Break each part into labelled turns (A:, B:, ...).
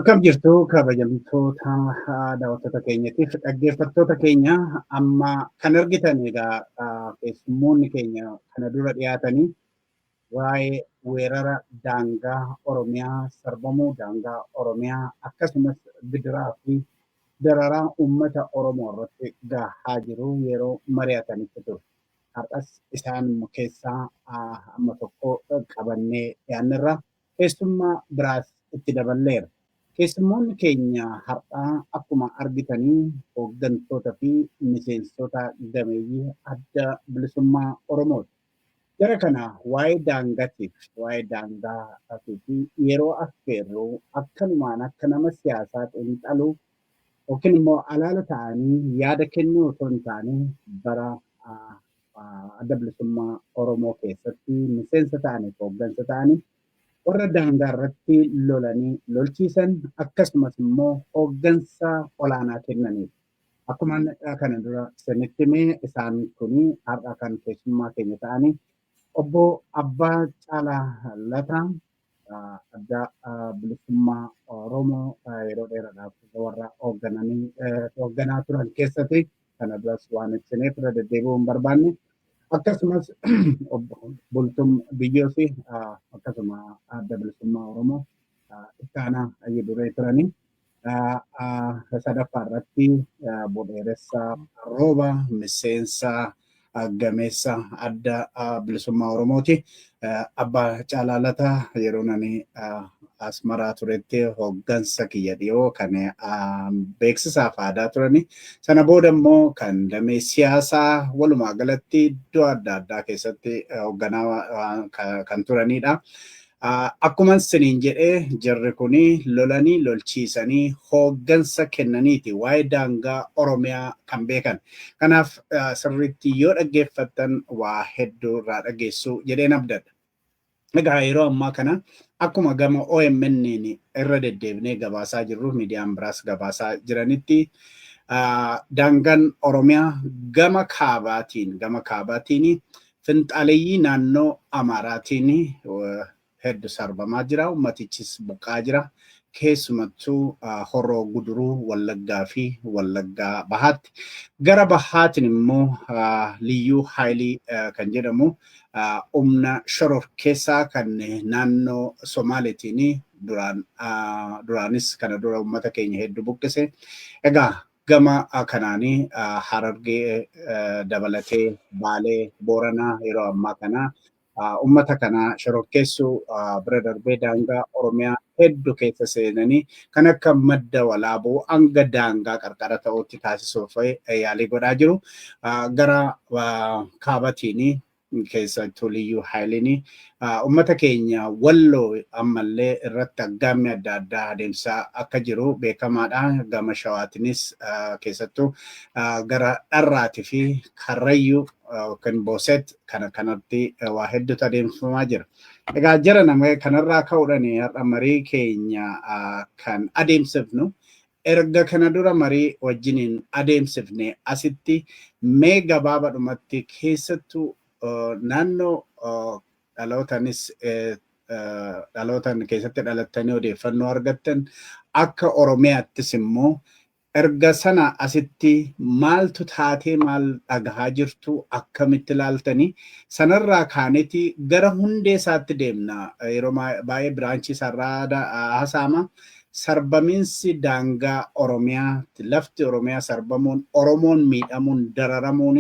A: Akkam jirtu kabajamtoota daawwattoota keenyatiif dhaggeeffattoota keenya amma kan argitan egaa keessummoonni keenya kana dura dhiyaatanii waa'ee weerara daangaa Oromiyaa sarbamuu daangaa Oromiyaa akkasumas gidiraa fi dararaa uummata Oromoo irratti gahaa jiru yeroo mari'atanitti ture. Har'as isaan keessaa amma tokko qabannee dhiyaannerra keessummaa biraas itti daballeera. Keessummoonni keenya har'aa akkuma argitanii hooggantoota fi miseensota gameeyyii adda bilisummaa Oromooti. Jara kana waa'ee daangaatiif waa'ee daangaa fi yeroo affeerruu akkanumaan akka nama siyaasaa xiinxaluu yookiin immoo alaala ta'anii yaada kennuu osoo hin taane bara adda bilisummaa Oromoo keessatti miseensa ta'anii hooggansa ta'anii warra daangaa irratti lolanii lolchiisan akkasumas immoo hooggansa olaanaa kennanidha. Akkuma kana dura isinitti himee isaan kuni har'a kan keessummaa keenya ta'anii obbo Abbaa Caalaa Lataa adda bilisummaa Oromoo yeroo dheeraadhaaf warra hoogganaa turan keessatti kana duras waan ibsineef irra deddeebi'uu hin barbaanne. Akkasumas Bultum Biyyoo fi akkasuma adda bilisummaa Oromoo itti aanaa duree turanii sadaffaa irratti Bodeeressa Rooba miseensa gameessa adda bilisummaa Oromooti. Abbaa Caalaa Lataa yeroo nani Asmaraa turetti hooggansa kiyya dhiyoo kan beeksisaaf aadaa turani. Sana booda immoo kan damee siyaasaa walumaa galatti iddoo adda addaa keessatti hoogganaa kan turanidha. Akkuma isiniin jedhee jarri kuni lolanii lolchiisanii hooggansa kennaniiti waa'ee daangaa Oromiyaa kan beekan. Kanaaf sirriitti yoo dhaggeeffattan waa hedduu irraa dhageessuu jedheen abdadha. Egaa yeroo ammaa kana akkuma gama OMN irra deddeebinee gabaasaa jirru miidiyaan biraas gabaasaa jiranitti daangaan Oromiyaa gama kaabaatiin finxaaleeyyii naannoo Amaaraatiin hedduu sarbamaa jira. Ummatichis buqqaa jira. Keessumattuu Horroo Guduruu Wallaggaa fi Wallaggaa Bahaatti. Gara Bahaatiin immoo Liyyuu Haayilii kan jedhamu humna shororkeessaa kan naannoo Somaaleetiin duraanis kana dura uummata keenya hedduu buqqise. Egaa gama kanaanii Harargee dabalatee Baalee Booranaa yeroo ammaa kana ummata kana shororkeessuu bira darbee daangaa Oromiyaa hedduu keessa seenanii kan akka madda walaaboo hanga daangaa qarqara ta'utti taasisuuf yaalii godhaa jiru. Gara kaabatiin keessattuu Liyyuu Haayiliin ummata keenya Walloo ammallee irratti aggaammi adda addaa adeemsaa akka jiru beekamaadha. Gama Shawaatiinis keessattuu gara Dharraatii fi Karrayyuu kan Booset kanatti waa hedduutu adeemsifamaa jira. Egaa jara nama kanarraa ka'uudhaan har'a marii keenya kan adeemsifnu erga kana dura marii wajjiniin adeemsifne asitti mee gabaabadhumatti keessattuu naannoo dhalootan keessatti dhalattanii odeeffannoo argattan akka Oromiyaattis immoo erga sana asitti maaltu taatee maal dhagahaa jirtu akkamitti ilaaltanii sanarraa kaaneeti gara hundee isaatti deemna. Yeroo baay'ee biraanchii sarara hasaama sarbamiinsi daangaa Oromiyaa lafti Oromiyaa sarbamuun Oromoon miidhamuun dararamuun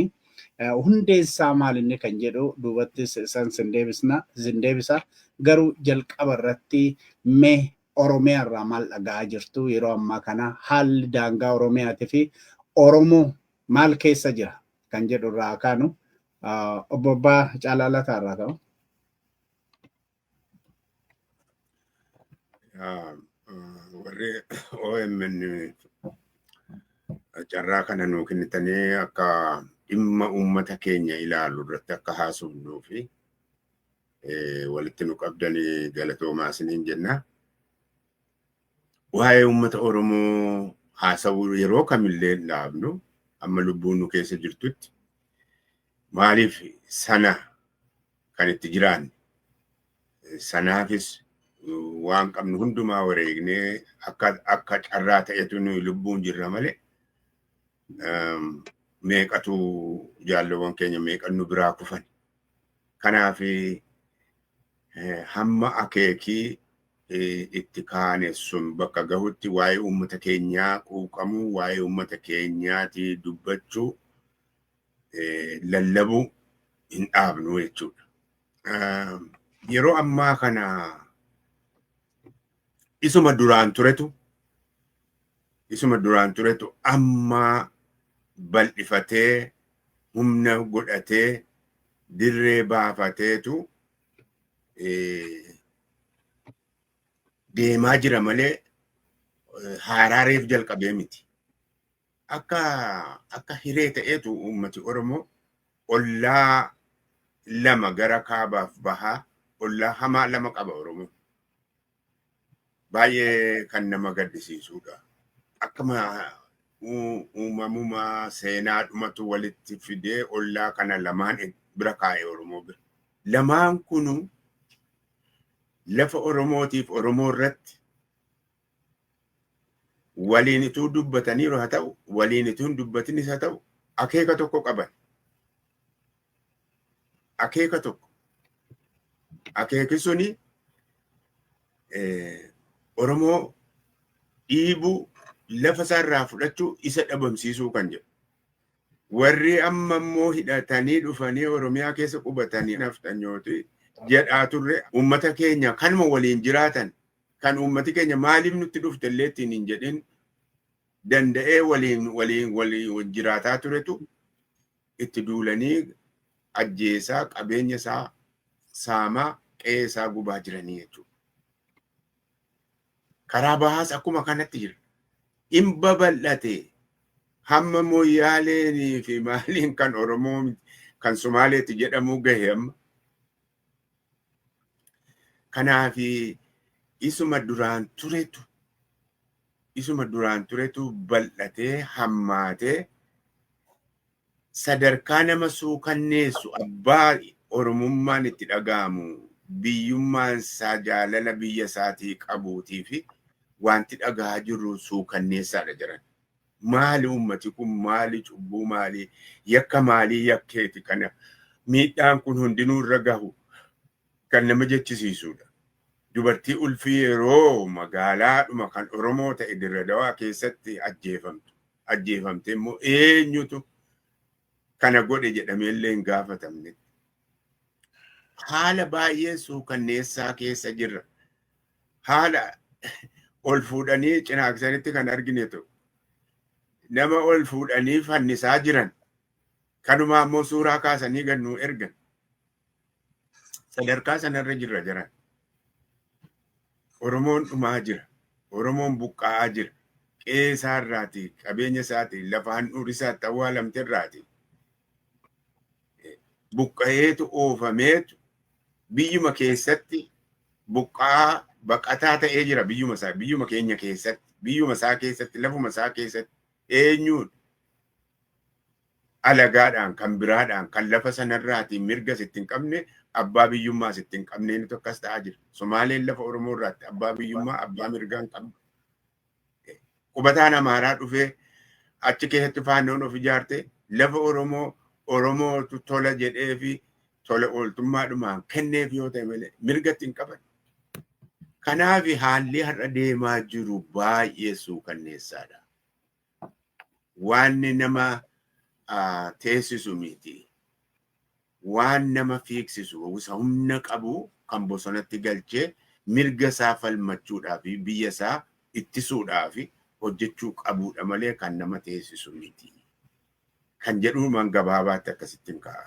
A: hundeen isaa maalinni kan jedhu duubatti san sindeebisa garuu jalqaba irratti mee Oromiyaa irraa maal dhagahaa jirtu yeroo ammaa kana haalli daangaa Oromiyaatii fi Oromoo maal keessa jira kan jedhu irraa kaanu obbo Abbaa Caalaa Lataa irraa ka'u.
B: Warri OMN carraa kana nuu kennitanii akka dhimma uummata keenya ilaalu irratti akka haasofnuu fi walitti nu qabdanii galatoomaa isiniin jenna. Waa'ee uummata Oromoo haasawuu yeroo kamillee dhaabnu amma lubbuun nu keessa jirtutti maaliif sana kan itti jiraanne sanaafis waan qabnu hundumaa wareegnee akka carraa ta'etu nuyi lubbuun jirra malee meeqatu jaallawwan keenya meeqan nu biraa kufan. Kanaaf hamma akeekii itti kaane sun bakka gahutti waa'ee uummata keenyaa quuqamuu, waa'ee uummata keenyaati dubbachuu, lallabuu hin dhaabnu jechuudha. Yeroo ammaa kana isuma duraan turetu amma bal'ifatee humna godhatee dirree baafateetu deemaa jira malee haaraareef jalqabee miti. Akka hiree ta'eetu uummati Oromoo ollaa lama gara kaabaaf bahaa ollaa hamaa lama qaba Oromoo. Baay'ee kan nama gaddisiisudha. Akkuma uumamuma seenaadhumatu walitti fidee ollaa kana lamaan bira kaa'e Oromoo bira. Lamaan kunu lafa Oromootiif Oromoo irratti waliin ituu dubbataniiru haa ta'u, waliin ituu hin dubbatinis haa ta'u, akeeka tokko qaban. Akeeka tokko. Akeeki suni Oromoo dhiibuu lafa isaarraa fudhachuu isa dhabamsiisuu kan jedhu. Warri amma immoo hidhatanii dhufanii Oromiyaa keessa qubatanii naftanyooti jedhaa turre uummata keenya kanuma waliin jiraatan kan uummati keenya maaliif nutti dhufte illee ittiin hin jedhin danda'ee waliin jiraataa turetu itti duulanii ajjeesaa qabeenya isaa saamaa qe'ee isaa gubaa jiranii jechuudha. Karaa bahaas akkuma kanatti jira. In babal'ate hamma Moyyaaleenii fi maaliin kan Oromoo kan Somaaleetti jedhamu gahe amma. Kanaaf isuma duraan turetu bal'atee hammaatee sadarkaa nama suukanneessu abbaa Oromummaan itti dhaga'amu biyyummaan isaa jaalala biyya isaatii qabuutii fi wanti dhagaa jirru suukanneessaadha jiran. Maali uummati kun maali cubbuu maali yakka maalii yakkeeti kana miidhaan kun hundinuu irra gahu kan nama jechisiisudha. Dubartii ulfii yeroo magaalaadhuma kan Oromoo ta'e Dirre Dawaa keessatti ajjeefamte immoo eenyutu kana godhe jedhamee illee hin gaafatamne. Haala baay'ee suukanneessaa keessa jirra. Haala ol fuudhanii cinaaksanitti kan arginetu nama ol fuudhanii fannisaa jiran kanumaa immoo suuraa kaasanii gannuu ergan sadarkaa sanarra jirra jiran. Oromoon dhumaa jira. Oromoon buqqa'aa jira. Qe'ee isaarraati, qabeenya isaati, lafa handhuura isaatti awwaalamte irraati. Buqqa'eetu oofameetu biyyuma keessatti buqqa'aa baqataa ta'ee jira biyyuma keenya keessatti, biyyuma isaa keessatti, lafuma isaa keessatti eenyuun alagaadhaan kan biraadhaan kan lafa sanarraati mirga sitti hin qabne abbaa biyyummaa sitti hin qabneen akkas ta'aa jira. Somaaleen lafa Oromoo irraatti abbaa biyyummaa abbaa mirgaa hin qabne. Qubataan Amaaraa dhufee achi keessatti faannoon of ijaarte lafa Oromootu tola jedhee fi tola ooltummaadhumaan kenneef yoo ta'e malee mirgatti hin qaban. Kanaaf haalli har'a deemaa jiru baay'ee suukanneessaadha. Waan nama teessisu miti. Waan nama fiiksisu humna qabu kan bosonatti galchee mirga isaa falmachuudhaaf biyya isaa ittisuudhaaf hojjechuu qabuudha malee kan nama teessisu miti. Kan jedhumaan gabaabaatti akkasittiin ka'a.